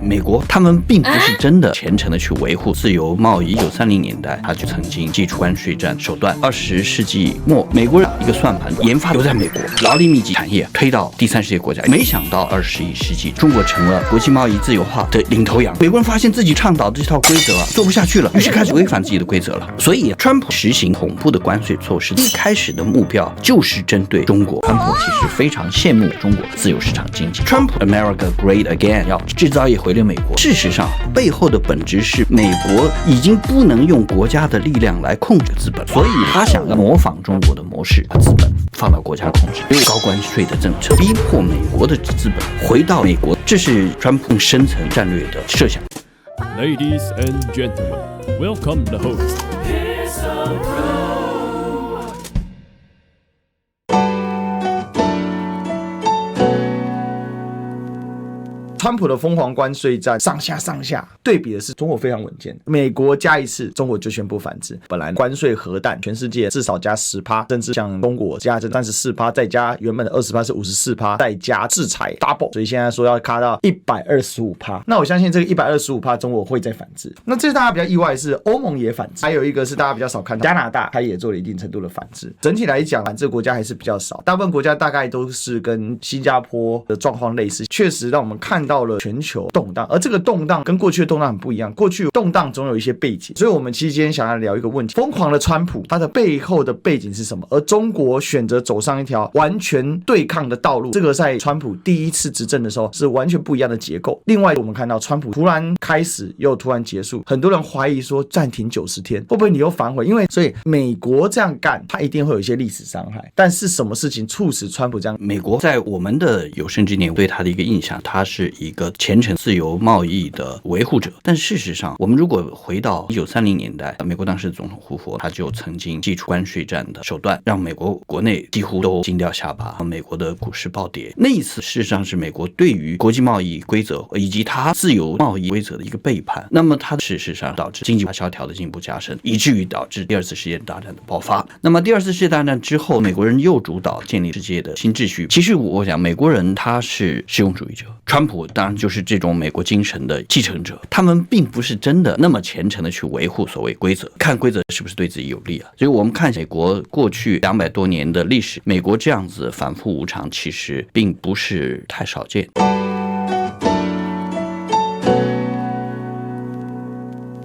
美国他们并不是真的虔诚的去维护自由贸易。1930年代，他就曾经祭出关税战手段。20世纪末，美国人一个算盘研发留在美国，劳力密集产业推到第三世界国家。没想到21世纪，中国成了国际贸易自由化的领头羊。美国人发现自己倡导的这套规则做不下去了，于是开始违反自己的规则了。所以，川普实行恐怖的关税措施，一开始的目标就是针对中国。川普其实非常羡慕中国自由市场经济。川普 America Great Again， 要制造业回流美国。事实上，背后的本质是美国已经不能用国家的力量来控制资本，所以他想要模仿中国的模式，把资本放到国家控制，用高关税的政策逼迫美国的资本回到美国，这是川普更深层战略的设想。Ladies and gentlemen, welcome the host. 川普的疯狂关税战上下，对比的是中国非常稳健，美国加一次，中国就宣布反制。本来关税核弹，全世界至少加 10%， 甚至像中国加这 34%， 再加原本的 20% 是 54%， 再加制裁 double， 所以现在说要卡到 125%。那我相信这个 125% 中国会再反制。那这是大家比较意外的是，欧盟也反制，还有一个是大家比较少看到，加拿大它也做了一定程度的反制。整体来讲，反制国家还是比较少，大部分国家大概都是跟新加坡的状况类似，确实让我们看到了全球动荡，而这个动荡跟过去的动荡很不一样。过去动荡总有一些背景，所以我们期间想要聊一个问题：疯狂的川普，他的背后的背景是什么？而中国选择走上一条完全对抗的道路，这个在川普第一次执政的时候是完全不一样的结构。另外，我们看到川普突然开始又突然结束，很多人怀疑说暂停90天会不会你又反悔？因为所以美国这样干，他一定会有一些历史伤害。但是什么事情促使川普这样？美国在我们的有生之年对他的一个印象，他是一个虔诚自由贸易的维护者。但事实上，我们如果回到1930年代，美国当时的总统胡佛他就曾经祭出关税战的手段，让美国国内几乎都惊掉下巴，美国的股市暴跌。那一次事实上是美国对于国际贸易规则以及它自由贸易规则的一个背叛。那么它事实上导致经济萧条的进一步加深，以至于导致第二次世界大战的爆发。那么第二次世界大战之后，美国人又主导建立世界的新秩序。其实我想，美国人他是实用主义者，川普当然就是这种美国精神的继承者。他们并不是真的那么虔诚的去维护所谓规则，看规则是不是对自己有利啊。所以我们看美国过去200多年的历史，美国这样子反复无常，其实并不是太少见。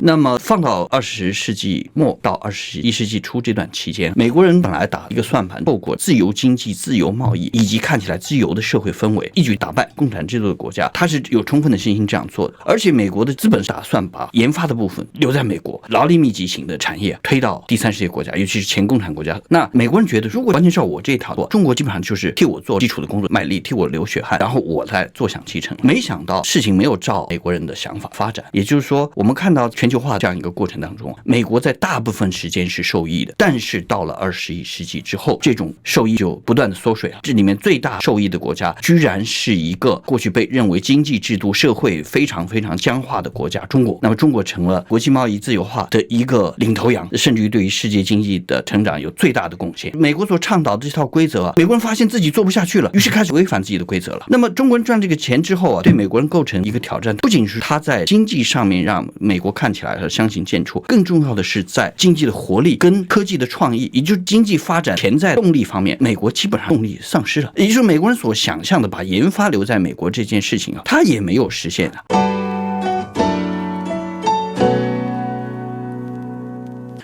那么放到20世纪末到21世纪初这段期间，美国人本来打一个算盘，透过自由经济、自由贸易以及看起来自由的社会氛围，一举打败共产制度的国家，他是有充分的信心这样做的。而且美国的资本打算把研发的部分留在美国，劳力密集型的产业推到第三世界国家，尤其是前共产国家。那美国人觉得，如果完全照我这一套做，中国基本上就是替我做基础的工作，卖力替我流血汗，然后我再坐享其成。没想到事情没有照美国人的想法发展，也就是说，我们看到全球化这样一个过程当中，美国在大部分时间是受益的，但是到了21世纪之后，这种受益就不断的缩水了。这里面最大受益的国家，居然是一个过去被认为经济制度、社会非常僵化的国家——中国。那么中国成了国际贸易自由化的一个领头羊，甚至于对于世界经济的成长有最大的贡献。美国所倡导的这套规则美国人发现自己做不下去了，于是开始违反自己的规则了。那么中国人赚这个钱之后对美国人构成一个挑战，不仅是他在经济上面让美国看起来相形见绌，更重要的是在经济的活力跟科技的创意，也就是经济发展潜在动力方面，美国基本上动力丧失了。也就是美国人所想象的把研发留在美国这件事情他也没有实现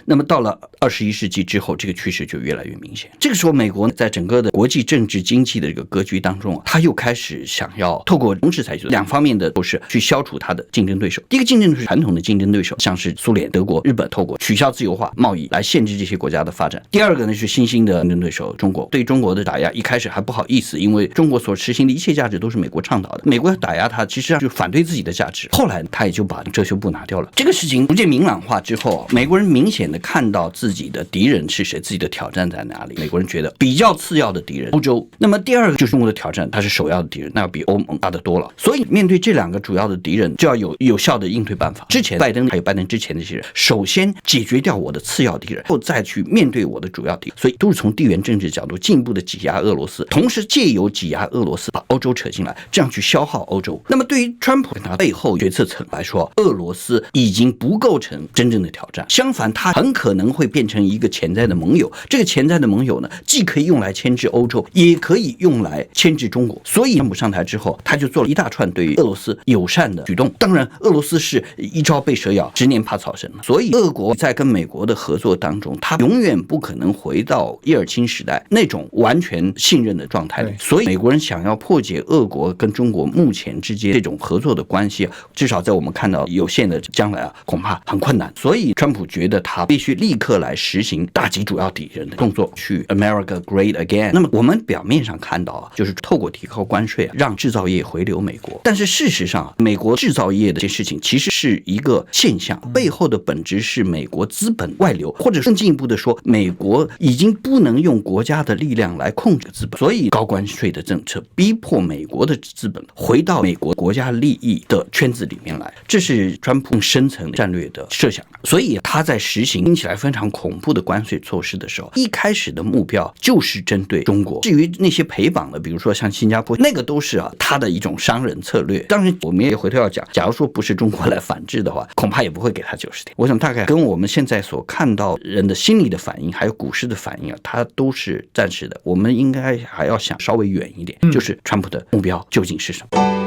那么到了21世纪之后，这个趋势就越来越明显。这个时候，美国在整个的国际政治经济的这个格局当中他又开始想要透过同时采取两方面的都是去消除他的竞争对手。第一个竞争对手，传统的竞争对手，像是苏联、德国、日本，透过取消自由化贸易来限制这些国家的发展。第二个呢是新兴的竞争对手中国。对中国的打压一开始还不好意思，因为中国所实行的一切价值都是美国倡导的，美国打压他其实上就反对自己的价值。后来他也就把遮羞布拿掉了。这个事情逐渐明朗化之后，美国人明显的看到自己的敌人是谁，自己的挑战在哪里。美国人觉得比较次要的敌人欧洲，那么第二个就是中国的挑战，它是首要的敌人，那要比欧盟大得多了。所以面对这两个主要的敌人，就要有效的应对办法。之前拜登还有拜登之前的这些人，首先解决掉我的次要敌人，后再去面对我的主要敌人，所以都是从地缘政治角度进一步的挤压俄罗斯，同时借由挤压俄罗斯把欧洲扯进来，这样去消耗欧洲。那么对于川普他背后决策层来说，俄罗斯已经不构成真正的挑战，相反他很可能会变成一个潜在的盟友。这个潜在的盟友呢，既可以用来牵制欧洲，也可以用来牵制中国。所以川普上台之后，他就做了一大串对于俄罗斯友善的举动。当然俄罗斯是一朝被蛇咬，10年怕草绳，所以俄国在跟美国的合作当中，他永远不可能回到叶尔钦时代那种完全信任的状态里。所以美国人想要破解俄国跟中国目前之间这种合作的关系，至少在我们看到有限的将来恐怕很困难。所以川普觉得他必须立刻来实行打击主要敌人的动作，去 America Great Again。那么我们表面上看到就是透过提高关税让制造业回流美国，但是事实上美国制造业的这些事情其实是一个现象，背后的本质是美国资本外流，或者更进一步的说，美国已经不能用国家的力量来控制资本，所以高关税的政策逼迫美国的资本回到美国国家利益的圈子里面来，这是川普深层战略的设想。所以他在实行听起来非常恐怖的关税措施的时候，一开始的目标就是针对中国。至于那些陪绑的，比如说像新加坡，那个都是他的一种商人策略。当然我们也回头要讲，假如说不是中国来反制的话，恐怕也不会给他90天。我想大概跟我们现在所看到人的心理的反应还有股市的反应它都是暂时的。我们应该还要想稍微远一点，就是川普的目标究竟是什么。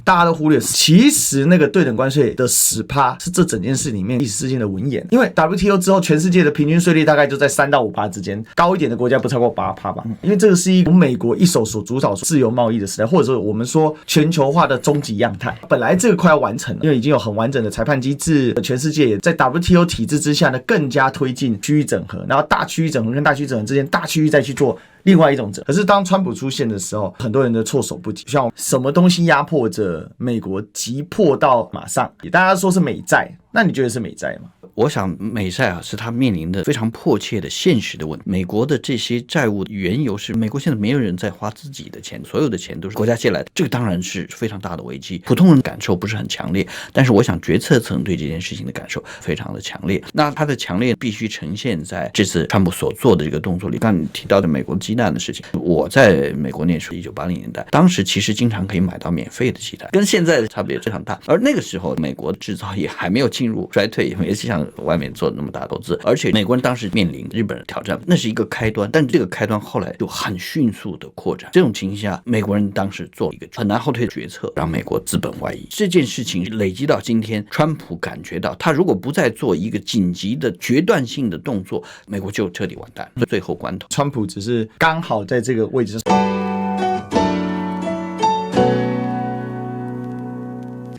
大家都忽略，其实那个对等关税的10%是这整件事里面历史事件的文言。因为 WTO 之后，全世界的平均税率大概就在3到5%之间，高一点的国家不超过8%吧。因为这个是一个美国一手所主导自由贸易的时代，或者说我们说全球化的终极样态。本来这个快要完成了，因为已经有很完整的裁判机制，全世界也在 WTO 体制之下呢，更加推进区域整合，然后大区域整合跟大区域整合之间，大区域再去做另外一种整。可是当川普出现的时候，很多人的措手不及，像什么东西压迫着美国急迫到马上，大家说是美债，那你觉得是美债吗？我想美债是他面临的非常迫切的现实的问题。美国的这些债务缘由是美国现在没有人在花自己的钱，所有的钱都是国家借来的，这个当然是非常大的危机。普通人感受不是很强烈，但是我想决策层对这件事情的感受非常的强烈。那它的强烈必须呈现在这次川普所做的这个动作里。刚才你提到的美国鸡蛋的事情，我在美国念书1980年代，当时其实经常可以买到免费的鸡蛋，跟现在的差别非常大。而那个时候美国制造业还没有进入衰退，也没像外面做那么大投资，而且美国人当时面临日本人挑战，那是一个开端，但这个开端后来就很迅速的扩展。这种情形下，美国人当时做了一个很难后退的决策，让美国资本外移。这件事情累积到今天，川普感觉到他如果不再做一个紧急的决断性的动作，美国就彻底完蛋，最后关头。川普只是刚好在这个位置上。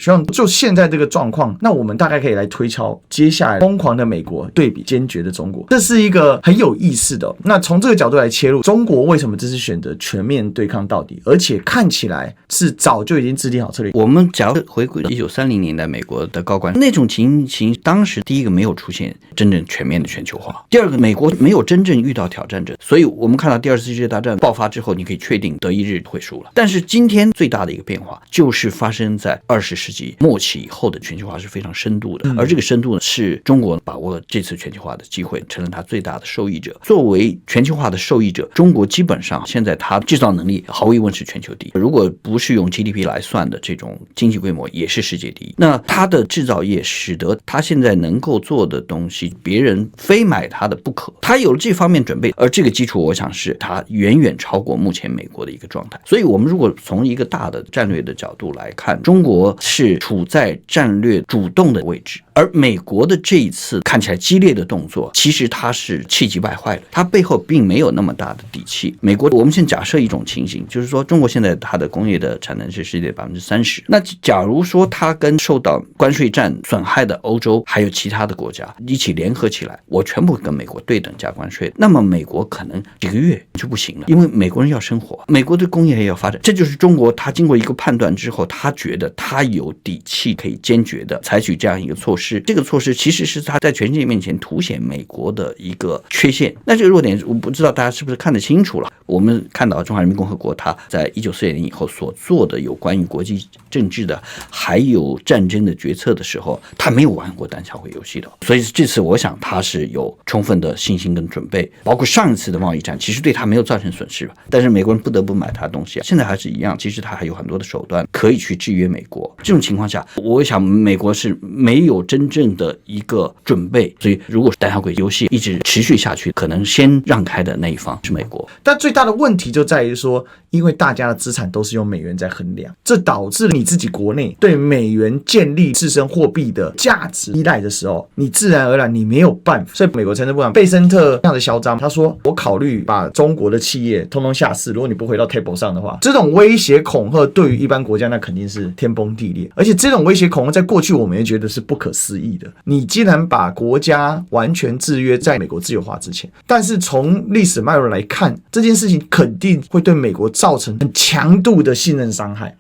希望就现在这个状况，那我们大概可以来推敲接下来疯狂的美国对比坚决的中国，这是一个很有意思的。那从这个角度来切入，中国为什么这次选择全面对抗到底，而且看起来是早就已经制定好策略。我们假如回归1930年代美国的高官那种情形，当时第一个没有出现真正全面的全球化，第二个美国没有真正遇到挑战者，所以我们看到第二次世界大战爆发之后，你可以确定德意日会输了。但是今天最大的一个变化就是发生在20世纪末期以后的全球化是非常深度的，而这个深度呢，是中国把握了这次全球化的机会，成了它最大的受益者。作为全球化的受益者，中国基本上现在它制造能力毫无疑问是全球第一，如果不是用 GDP 来算的这种经济规模，也是世界第一。那它的制造业使得它现在能够做的东西，别人非买它的不可，它有了这方面准备，而这个基础我想是它远远超过目前美国的一个状态。所以我们如果从一个大的战略的角度来看，中国是处在战略主动的位置，而美国的这一次看起来激烈的动作，其实它是气急败坏了，它背后并没有那么大的底气。美国，我们先假设一种情形，就是说中国现在它的工业的产能是世界30%，那假如说它跟受到关税战损害的欧洲还有其他的国家一起联合起来，我全部跟美国对等加关税，那么美国可能几个月就不行了，因为美国人要生活，美国的工业也要发展。这就是中国他经过一个判断之后，他觉得他有底气可以坚决的采取这样一个措施，这个措施其实是他在全世界面前凸显美国的一个缺陷。那这个弱点我不知道大家是不是看得清楚了。我们看到中华人民共和国他在1949年以后所做的有关于国际政治的还有战争的决策的时候，他没有玩过单小会游戏的，所以这次我想他是有充分的信心跟准备，包括上一次的贸易战其实对他没有造成损失吧，但是美国人不得不买他的东西，现在还是一样，其实他还有很多的手段可以去制约美国。这种情况下，我想美国是没有真正的一个准备，所以如果单小会游戏一直持续下去，可能先让开的那一方是美国。但最大的问题就在于说，因为大家的资产都是用美元在衡量，这导致你自己国内对美元建立自身货币的价值依赖的时候，你自然而然你没有办法。所以美国财政部长贝森特这样的嚣张，他说我考虑把中国的企业通通下市，如果你不回到 table 上的话，这种威胁恐吓对于一般国家那肯定是天崩地裂，而且这种威胁恐吓在过去我们也觉得是不可思议的。你既然把国家完全制约在美国自由化之前，但是从历史脉络来看，这件事情肯定会对美国造成很强度的信任伤害。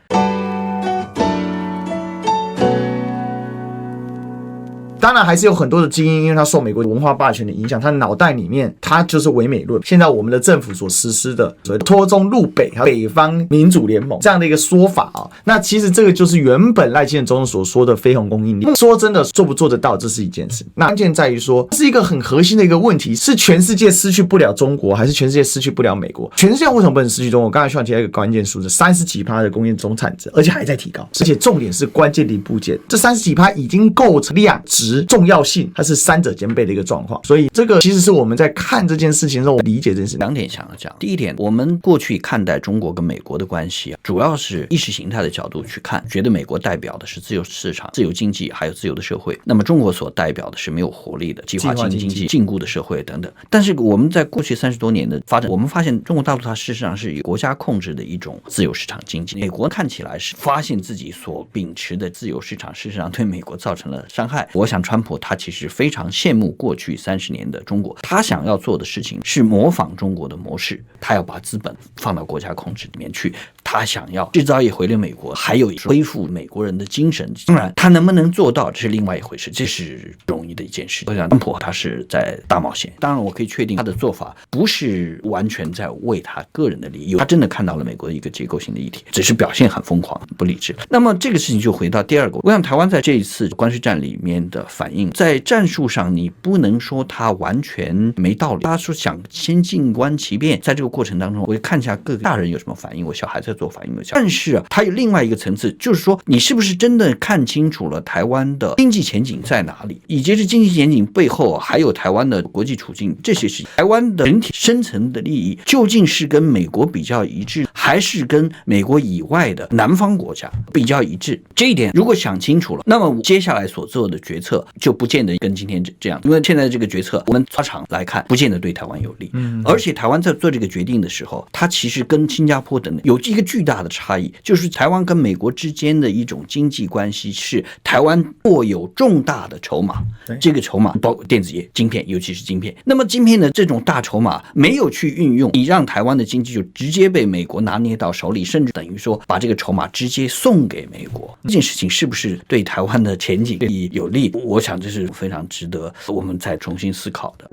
当然还是有很多的精英，因为他受美国文化霸权的影响，他脑袋里面他就是唯美论。现在我们的政府所实施的所谓脱中入北还有北方民主联盟这样的一个说法啊，那其实这个就是原本赖清德总统所说的非鸿供应链。说真的，做不做得到这是一件事，那关键在于说是一个很核心的一个问题，是全世界失去不了中国，还是全世界失去不了美国？全世界为什么不能失去中国？刚才需要提到一个关键数字，30几%的工业总产值，而且还在提高，而且重点是关键零部件，这30几%已经构成量值重要性，它是三者兼备的一个状况。所以这个其实是我们在看这件事情的时候理解这件事。两点想要讲，第一点，我们过去看待中国跟美国的关系主要是意识形态的角度去看，觉得美国代表的是自由市场、自由经济还有自由的社会，那么中国所代表的是没有活力的计划经济、禁锢的社会等等。但是我们在过去30多年的发展，我们发现中国大陆它事实上是有国家控制的一种自由市场经济，美国看起来是发现自己所秉持的自由市场事实上对美国造成了伤害。我想川普他其实非常羡慕过去30年的中国，他想要做的事情是模仿中国的模式，他要把资本放到国家控制里面去，他想要制造业回流美国，还有恢复美国人的精神。当然他能不能做到这是另外一回事，这是容易的一件事。我想川普他是在大冒险，当然我可以确定他的做法不是完全在为他个人的利益，他真的看到了美国的一个结构性的议题，只是表现很疯狂不理智。那么这个事情就回到第二个，我想台湾在这一次关税战里面的反应，在战术上你不能说他完全没道理，他说想先静观其变，在这个过程当中我看一下各个大人有什么反应，我小孩在做反应没有。但是他有另外一个层次，就是说你是不是真的看清楚了台湾的经济前景在哪里，以及这经济前景背后还有台湾的国际处境，这些是台湾的整体深层的利益究竟是跟美国比较一致，还是跟美国以外的南方国家比较一致。这一点如果想清楚了，那么接下来所做的决策就不见得跟今天这样，因为现在这个决策我们拉长来看不见得对台湾有利，而且台湾在做这个决定的时候，它其实跟新加坡等有一个巨大的差异，就是台湾跟美国之间的一种经济关系是台湾握有重大的筹码，这个筹码包括电子业、晶片，尤其是晶片。那么晶片的这种大筹码没有去运用，你让台湾的经济就直接被美国拿捏到手里，甚至等于说把这个筹码直接送给美国。这件事情是不是对台湾的前景有利？我想这是非常值得我们再重新思考的。